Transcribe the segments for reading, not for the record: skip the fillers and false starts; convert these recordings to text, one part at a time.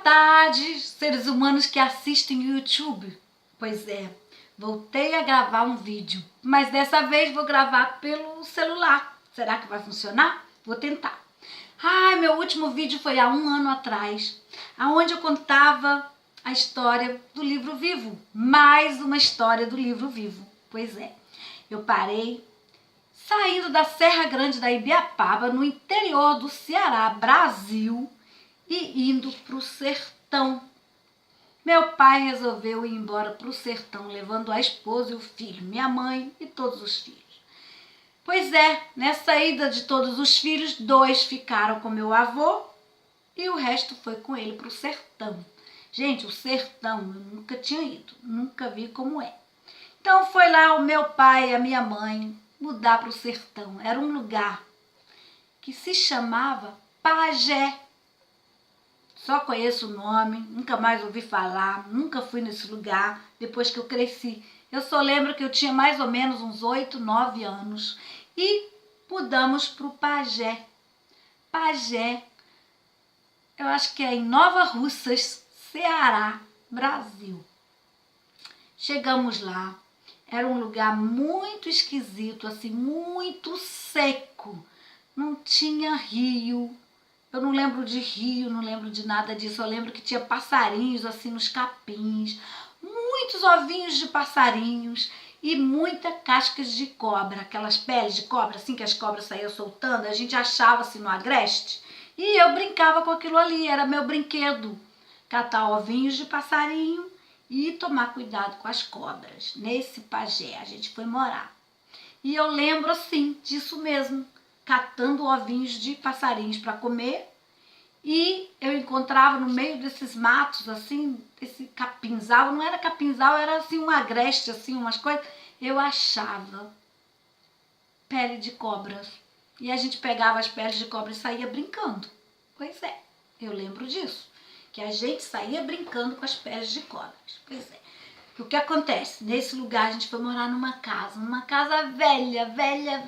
tarde, seres humanos que assistem o YouTube. Pois é, voltei a gravar um vídeo, mas dessa vez vou gravar pelo celular. Será que vai funcionar? Vou tentar. Meu último vídeo foi há 1 ano atrás, onde eu contava a história do livro vivo. Mais uma história do livro vivo. Pois é, eu parei saindo da Serra Grande da Ibiapaba, no interior do Ceará, Brasil, e indo para o sertão. Meu pai resolveu ir embora para o sertão, levando a esposa e o filho, minha mãe e todos os filhos. Pois é, nessa ida de todos os filhos, 2 ficaram com meu avô e o resto foi com ele para o sertão. Gente, o sertão eu nunca tinha ido, nunca vi como é. Então foi lá o meu pai e a minha mãe mudar para o sertão. Era um lugar que se chamava Pajé. Só conheço o nome, nunca mais ouvi falar, nunca fui nesse lugar depois que eu cresci. Eu só lembro que eu tinha mais ou menos uns 8, 9 anos e mudamos para o Pajé. Pajé, eu acho que é em Nova Russas, Ceará, Brasil. Chegamos lá, era um lugar muito esquisito, assim, muito seco, não tinha rio. Eu não lembro de rio, não lembro de nada disso. Eu lembro que tinha passarinhos assim nos capins, muitos ovinhos de passarinhos e muita cascas de cobra, aquelas peles de cobra assim que as cobras saíam soltando, a gente achava assim no agreste. E eu brincava com aquilo ali, era meu brinquedo, catar ovinhos de passarinho e tomar cuidado com as cobras. Nesse Pajé a gente foi morar. E eu lembro assim, disso mesmo, catando ovinhos de passarinhos para comer, e eu encontrava no meio desses matos, assim, esse capinzal, não era capinzal, era assim um agreste, assim, umas coisas, eu achava pele de cobra, e a gente pegava as peles de cobra e saía brincando. Pois é, eu lembro disso, que a gente saía brincando com as peles de cobras. Pois é. O que acontece? Nesse lugar a gente foi morar numa casa velha, velha.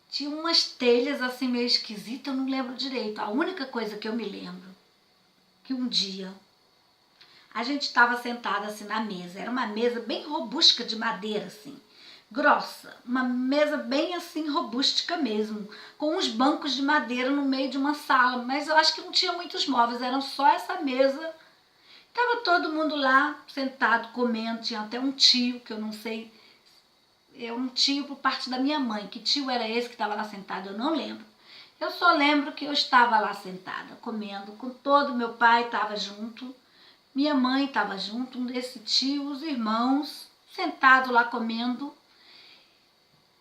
Tinha umas telhas assim meio esquisitas, eu não lembro direito. A única coisa que eu me lembro, que um dia a gente estava sentada assim na mesa, era uma mesa bem robustica de madeira assim, grossa, uma mesa bem assim robústica mesmo, com uns bancos de madeira no meio de uma sala, mas eu acho que não tinha muitos móveis, eram só essa mesa. Estava todo mundo lá, sentado, comendo, tinha até um tio, que eu não sei, é um tio por parte da minha mãe. Que tio era esse que estava lá sentado? Eu não lembro. Eu só lembro que eu estava lá sentada, comendo, com todo meu pai estava junto, minha mãe estava junto, um desse tio, os irmãos, sentado lá comendo.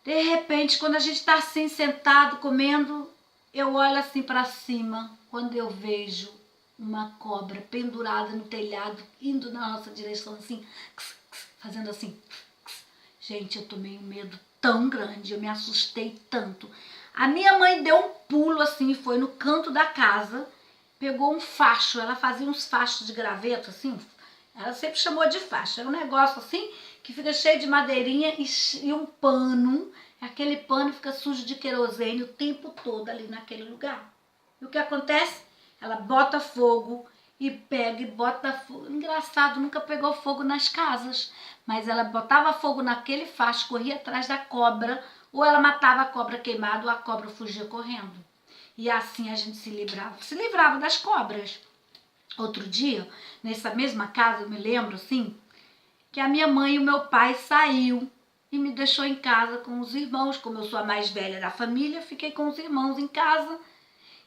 De repente, quando a gente está assim, sentado, comendo, eu olho assim para cima, quando eu vejo uma cobra pendurada no telhado, indo na nossa direção assim, fazendo assim. Gente, eu tomei um medo tão grande, eu me assustei tanto. A minha mãe deu um pulo assim, foi no canto da casa, pegou um facho, ela fazia uns fachos de graveto assim, ela sempre chamou de facho, era um negócio assim, que fica cheio de madeirinha e um pano, aquele pano fica sujo de querosene o tempo todo ali naquele lugar. E o que acontece? Ela bota fogo e pega e bota fogo. Engraçado, nunca pegou fogo nas casas, mas ela botava fogo naquele facho, corria atrás da cobra, ou ela matava a cobra queimada ou a cobra fugia correndo. E assim a gente se livrava das cobras. Outro dia, nessa mesma casa, eu me lembro assim, que a minha mãe e o meu pai saiu e me deixou em casa com os irmãos. Como eu sou a mais velha da família, fiquei com os irmãos em casa.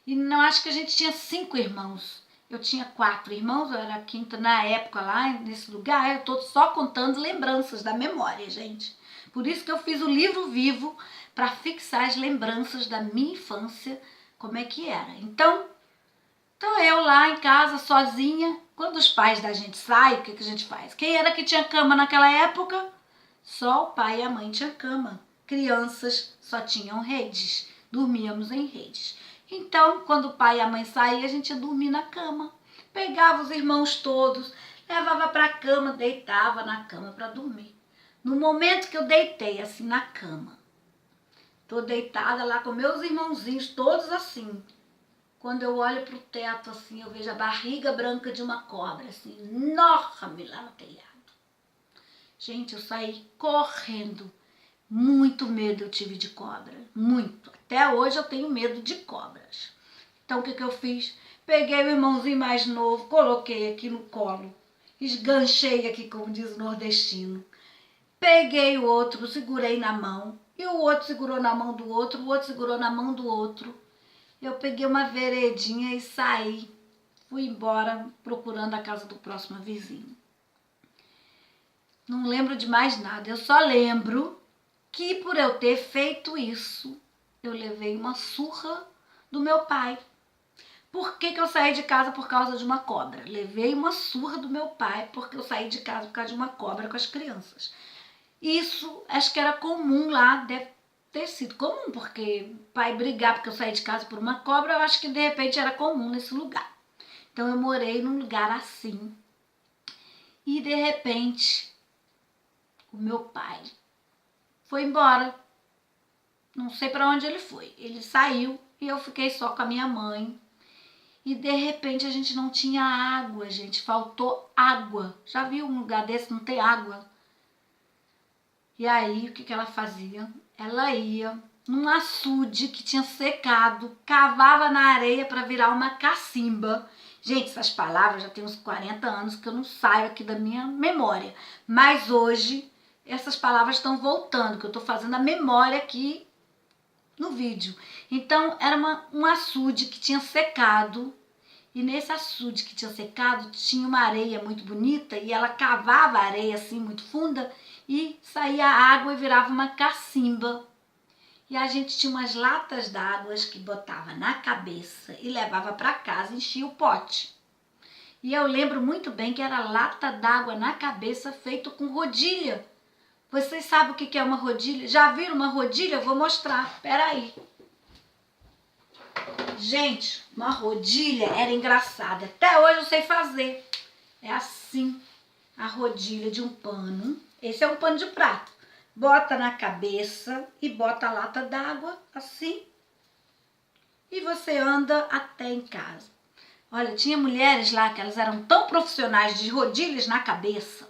E não, acho que a gente tinha 5 irmãos. Eu tinha 4 irmãos, eu era a quinta na época lá, nesse lugar. Eu estou só contando lembranças da memória, gente. Por isso que eu fiz o livro vivo, para fixar as lembranças da minha infância, como é que era. Então eu lá em casa, sozinha. Quando os pais da gente saem, o que a gente faz? Quem era que tinha cama naquela época? Só o pai e a mãe tinham cama. Crianças só tinham redes. Dormíamos em redes. Então, quando o pai e a mãe saíam, a gente ia dormir na cama. Pegava os irmãos todos, levava para a cama, deitava na cama para dormir. No momento que eu deitei assim na cama, tô deitada lá com meus irmãozinhos, todos assim. Quando eu olho pro teto, assim, eu vejo a barriga branca de uma cobra, assim, enorme lá no telhado. Gente, eu saí correndo. Muito medo eu tive de cobra, muito. Até hoje eu tenho medo de cobras. Então o que eu fiz? Peguei o irmãozinho mais novo, coloquei aqui no colo, esganchei aqui, como diz o nordestino. Peguei o outro, segurei na mão, e o outro segurou na mão do outro, o outro segurou na mão do outro. Eu peguei uma veredinha e saí. Fui embora procurando a casa do próximo vizinho. Não lembro de mais nada, eu só lembro que por eu ter feito isso, eu levei uma surra do meu pai. Por que eu saí de casa por causa de uma cobra? Levei uma surra do meu pai porque eu saí de casa por causa de uma cobra com as crianças. Isso acho que era comum lá, deve ter sido comum, porque pai brigar porque eu saí de casa por uma cobra, eu acho que de repente era comum nesse lugar. Então eu morei num lugar assim. E de repente, o meu pai foi embora. Não sei para onde ele foi. Ele saiu e eu fiquei só com a minha mãe. E de repente a gente não tinha água, gente. Faltou água. Já viu um lugar desse não tem água? E aí o que ela fazia? Ela ia num açude que tinha secado, cavava na areia para virar uma cacimba. Gente, essas palavras já tem uns 40 anos que eu não saio aqui da minha memória. Mas hoje essas palavras estão voltando, que eu estou fazendo a memória aqui no vídeo. Então era um açude que tinha secado, e nesse açude que tinha secado tinha uma areia muito bonita, e ela cavava a areia assim muito funda e saía água e virava uma cacimba. E a gente tinha umas latas d'água que botava na cabeça e levava para casa, enchia o pote. E eu lembro muito bem que era lata d'água na cabeça feito com rodilha. Vocês sabem o que é uma rodilha? Já viram uma rodilha? Eu vou mostrar. Espera aí. Gente, uma rodilha era engraçada. Até hoje eu sei fazer. É assim, a rodilha de um pano. Esse é um pano de prato. Bota na cabeça e bota a lata d'água, assim. E você anda até em casa. Olha, tinha mulheres lá que elas eram tão profissionais de rodilhas na cabeça,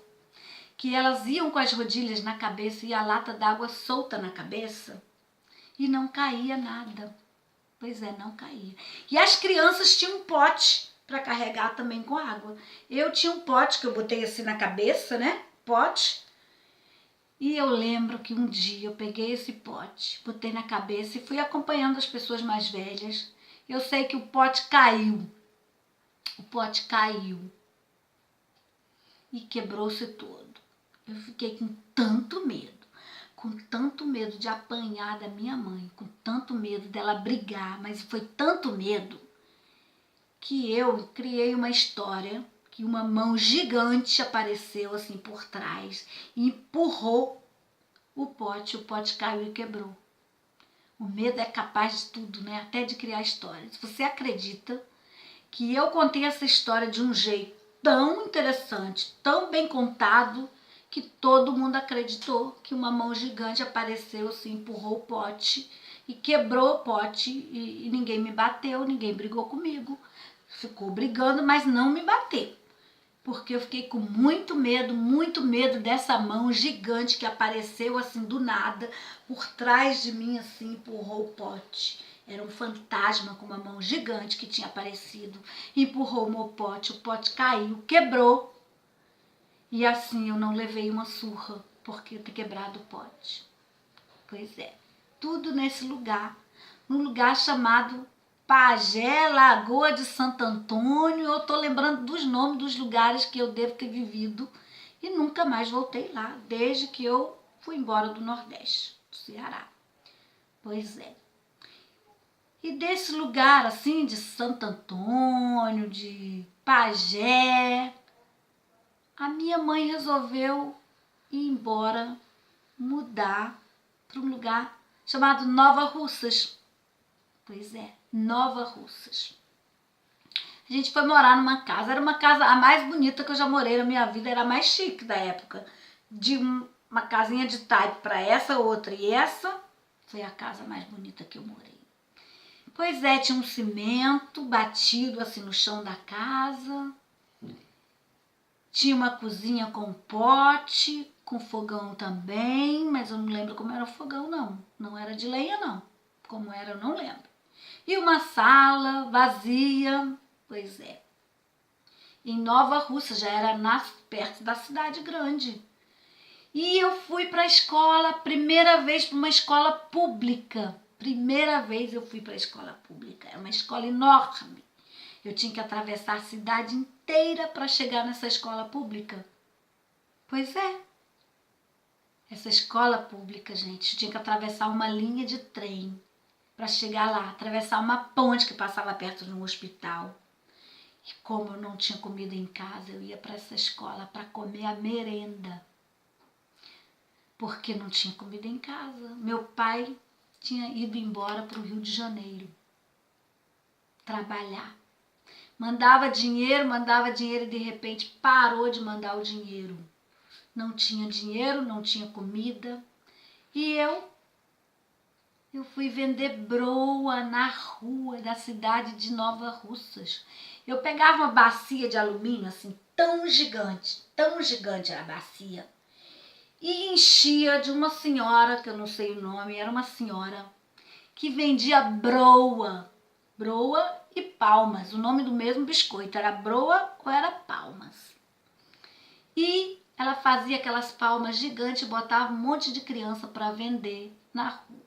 que elas iam com as rodilhas na cabeça e a lata d'água solta na cabeça e não caía nada. Pois é, não caía. E as crianças tinham um pote para carregar também com água. Eu tinha um pote que eu botei assim na cabeça, né? Pote. E eu lembro que um dia eu peguei esse pote, botei na cabeça e fui acompanhando as pessoas mais velhas. Eu sei que o pote caiu. O pote caiu. E quebrou-se todo. Eu fiquei com tanto medo de apanhar da minha mãe, com tanto medo dela brigar, mas foi tanto medo que eu criei uma história que uma mão gigante apareceu assim por trás e empurrou o pote caiu e quebrou. O medo é capaz de tudo, né? Até de criar histórias. Você acredita que eu contei essa história de um jeito tão interessante, tão bem contado, que todo mundo acreditou que uma mão gigante apareceu, se empurrou o pote e quebrou o pote e ninguém me bateu, ninguém brigou comigo. Ficou brigando, mas não me bateu. Porque eu fiquei com muito medo dessa mão gigante que apareceu assim do nada, por trás de mim assim, empurrou o pote. Era um fantasma com uma mão gigante que tinha aparecido, empurrou o meu pote, o pote caiu, quebrou. E assim eu não levei uma surra, porque eu tinha quebrado o pote. Pois é, tudo nesse lugar, num lugar chamado Pagé, Lagoa de Santo Antônio. Eu tô lembrando dos nomes dos lugares que eu devo ter vivido e nunca mais voltei lá, desde que eu fui embora do Nordeste, do Ceará. Pois é. E desse lugar assim, de Santo Antônio, de Pagé, a minha mãe resolveu ir embora, mudar para um lugar chamado Nova Russas. Pois é, Nova Russas. A gente foi morar numa casa, era uma casa a mais bonita que eu já morei na minha vida, era a mais chique da época. De uma casinha de taipo para essa outra e essa foi a casa mais bonita que eu morei. Pois é, tinha um cimento batido assim no chão da casa. Tinha uma cozinha com pote, com fogão também, mas eu não lembro como era o fogão, não. Não era de lenha, não. Como era, eu não lembro. E uma sala vazia, pois é. Em Nova Russa, já era perto da cidade grande. E eu fui para a escola, primeira vez para uma escola pública. Primeira vez eu fui para a escola pública. É uma escola enorme. Eu tinha que atravessar a cidade inteira para chegar nessa escola pública. Pois é. Essa escola pública, gente, eu tinha que atravessar uma linha de trem para chegar lá, atravessar uma ponte que passava perto de um hospital. E como eu não tinha comida em casa, eu ia para essa escola para comer a merenda. Porque não tinha comida em casa. Meu pai tinha ido embora para o Rio de Janeiro trabalhar. Mandava dinheiro e de repente parou de mandar o dinheiro. Não tinha dinheiro, não tinha comida. E eu fui vender broa na rua da cidade de Nova Russas. Eu pegava uma bacia de alumínio assim, tão gigante era a bacia. E enchia de uma senhora, que eu não sei o nome, era uma senhora que vendia broa e palmas. O nome do mesmo biscoito era broa ou era palmas. E ela fazia aquelas palmas gigantes e botava um monte de criança para vender na rua.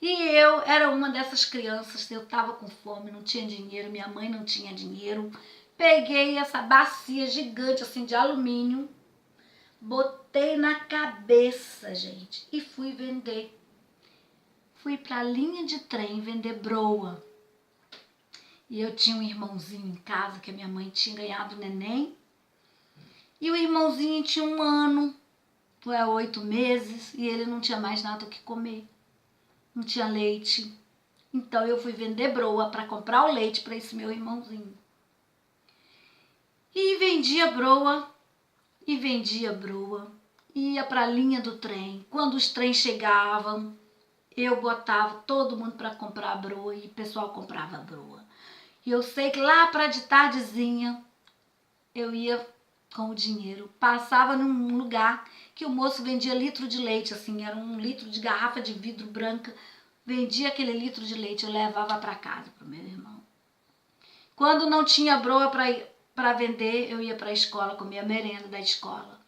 E eu era uma dessas crianças, eu estava com fome, não tinha dinheiro, minha mãe não tinha dinheiro. Peguei essa bacia gigante assim de alumínio, botei na cabeça, gente, e fui vender. Fui para a linha de trem vender broa. E eu tinha um irmãozinho em casa, que a minha mãe tinha ganhado neném. E o irmãozinho tinha 1 ano, 8 meses, e ele não tinha mais nada o que comer. Não tinha leite. Então eu fui vender broa para comprar o leite para esse meu irmãozinho. E vendia broa, ia para a linha do trem. Quando os trens chegavam, eu botava todo mundo para comprar broa e o pessoal comprava broa. E eu sei que lá para de tardezinha eu ia com o dinheiro, passava num lugar que o moço vendia litro de leite, assim, era 1 litro de garrafa de vidro branca, vendia aquele litro de leite, eu levava para casa pro meu irmão. Quando não tinha broa para vender, eu ia para a escola, comia a merenda da escola.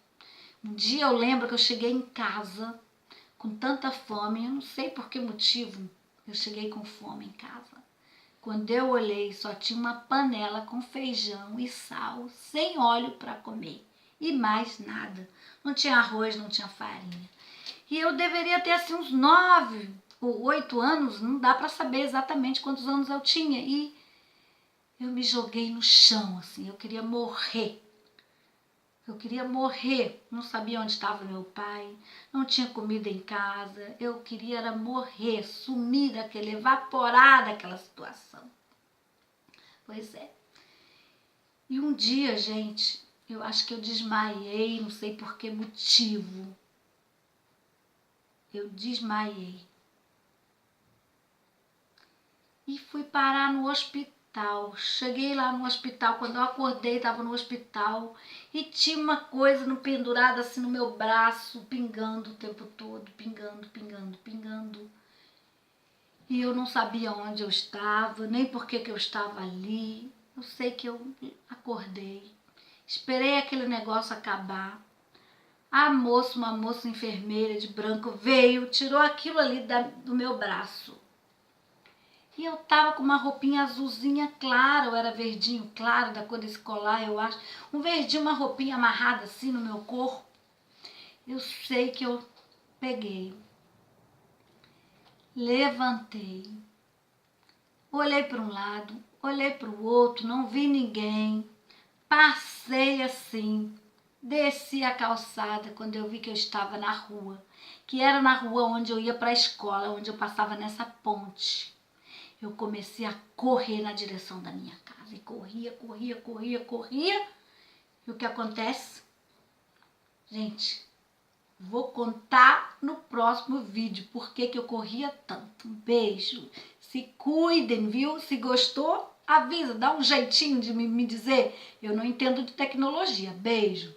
Um dia eu lembro que eu cheguei em casa com tanta fome, eu não sei por que motivo, eu cheguei com fome em casa. Quando eu olhei, só tinha uma panela com feijão e sal, sem óleo para comer. E mais nada. Não tinha arroz, não tinha farinha. E eu deveria ter assim uns 9 ou 8 anos, não dá para saber exatamente quantos anos eu tinha. E eu me joguei no chão, assim, eu queria morrer. Não sabia onde estava meu pai, não tinha comida em casa, eu queria era morrer, sumir daquele, evaporar daquela situação. Pois é. E um dia, gente, eu acho que eu desmaiei, não sei por que motivo. Eu desmaiei. E fui parar no hospital. Cheguei lá no hospital, quando eu acordei, estava no hospital e tinha uma coisa pendurada assim no meu braço, pingando o tempo todo, pingando. E eu não sabia onde eu estava, nem por que eu estava ali. Eu sei que eu acordei, esperei aquele negócio acabar. Uma moça enfermeira de branco veio, tirou aquilo ali do meu braço. E eu tava com uma roupinha azulzinha clara, ou era verdinho claro, da cor desse colar, eu acho. Um verdinho, uma roupinha amarrada assim no meu corpo. Eu sei que eu peguei, levantei, olhei para um lado, olhei para o outro, não vi ninguém. Passei assim, desci a calçada quando eu vi que eu estava na rua, que era na rua onde eu ia para a escola, onde eu passava nessa ponte. Eu comecei a correr na direção da minha casa. E corria. E o que acontece? Gente, vou contar no próximo vídeo por que eu corria tanto. Um beijo. Se cuidem, viu? Se gostou, avisa, dá um jeitinho de me dizer. Eu não entendo de tecnologia. Beijo.